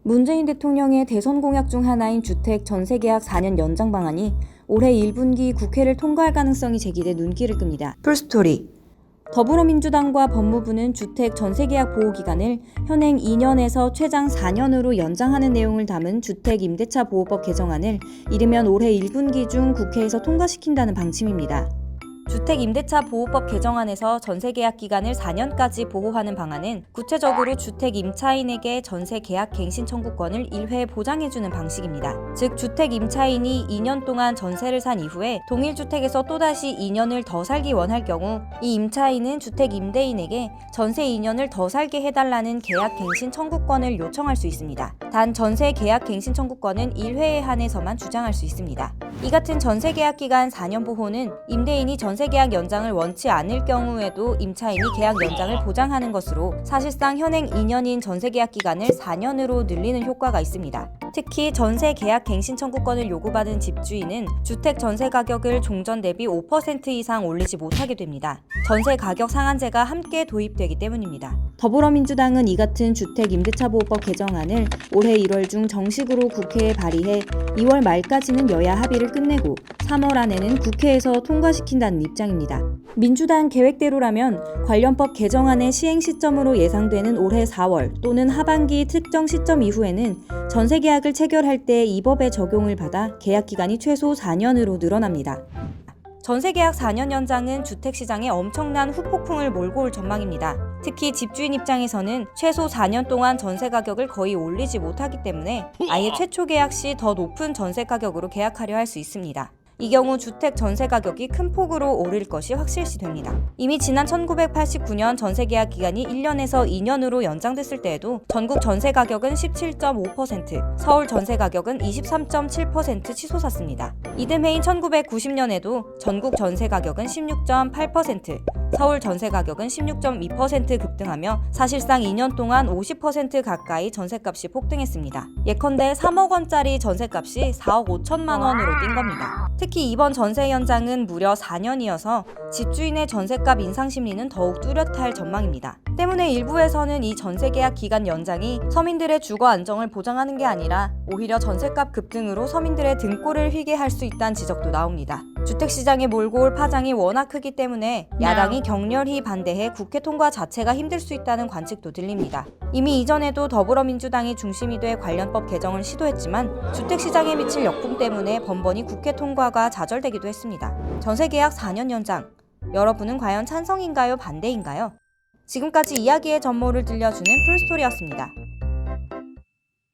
문재인 대통령의 대선 공약 중 하나인 주택 전세 계약 4년 연장 방안이 올해 1분기 국회를 통과할 가능성이 제기돼 눈길을 끕니다. 풀스토리. 더불어민주당과 법무부는 주택 전세 계약 보호 기간을 현행 2년에서 최장 4년으로 연장하는 내용을 담은 주택 임대차 보호법 개정안을 이르면 올해 1분기 중 국회에서 통과시킨다는 방침입니다. 주택 임대차 보호법 개정안에서 전세 계약 기간을 4년까지 보호하는 방안은 구체적으로 주택 임차인에게 전세 계약 갱신 청구권을 1회 보장해주는 방식입니다. 즉 주택 임차인이 2년 동안 전세를 산 이후에 동일 주택에서 또다시 2년을 더 살기 원할 경우 이 임차인은 주택 임대인에게 전세 2년을 더 살게 해달라는 계약 갱신 청구권을 요청할 수 있습니다. 단 전세 계약 갱신 청구권은 1회에 한해서만 주장할 수 있습니다. 이 같은 전세 계약 기간 4년 보호는 임대인이 전세 계약 연장을 원치 않을 경우에도 임차인이 계약 연장을 보장하는 것으로 사실상 현행 2년인 전세 계약 기간을 4년으로 늘리는 효과가 있습니다. 특히 전세 계약 갱신 청구권을 요구받은 집주인은 주택 전세 가격을 종전 대비 5% 이상 올리지 못하게 됩니다. 전세 가격 상한제가 함께 도입되기 때문입니다. 더불어민주당은 이 같은 주택 임대차 보호법 개정안을 올해 1월 중 정식으로 국회에 발의해 2월 말까지는 여야 합의를 끝내고 3월 안에는 국회에서 통과시킨다는 입장입니다. 민주당 계획대로라면 관련법 개정안의 시행 시점으로 예상되는 올해 4월 또는 하반기 특정 시점 이후에는 전세 계약을 체결할 때 이 법의 적용을 받아 계약 기간이 최소 4년으로 늘어납니다. 전세 계약 4년 연장은 주택시장에 엄청난 후폭풍을 몰고 올 전망입니다. 특히 집주인 입장에서는 최소 4년 동안 전세 가격을 거의 올리지 못하기 때문에 아예 최초 계약 시 더 높은 전세 가격으로 계약하려 할 수 있습니다. 이 경우 주택 전세 가격이 큰 폭으로 오를 것이 확실시됩니다. 이미 지난 1989년 전세 계약 기간이 1년에서 2년으로 연장됐을 때에도 전국 전세 가격은 17.5%, 서울 전세 가격은 23.7% 치솟았습니다. 이듬해인 1990년에도 전국 전세 가격은 16.8%, 서울 전세 가격은 16.2% 급등하며 사실상 2년 동안 50% 가까이 전세값이 폭등했습니다. 예컨대 3억 원짜리 전세값이 4억 5천만 원으로 뛴 겁니다. 특히 이번 전세 연장은 무려 4년이어서 집주인의 전세값 인상 심리는 더욱 뚜렷할 전망입니다. 때문에 일부에서는 이 전세 계약 기간 연장이 서민들의 주거 안정을 보장하는 게 아니라 오히려 전세값 급등으로 서민들의 등골을 휘게 할 수 있다는 지적도 나옵니다. 주택시장에 몰고 올 파장이 워낙 크기 때문에 야당이 격렬히 반대해 국회 통과 자체가 힘들 수 있다는 관측도 들립니다. 이미 이전에도 더불어민주당이 중심이 돼 관련법 개정을 시도했지만 주택시장에 미칠 역풍 때문에 번번이 국회 통과가 좌절되기도 했습니다. 전세계약 4년 연장, 여러분은 과연 찬성인가요? 반대인가요? 지금까지 이야기의 전모를 들려주는 풀스토리였습니다.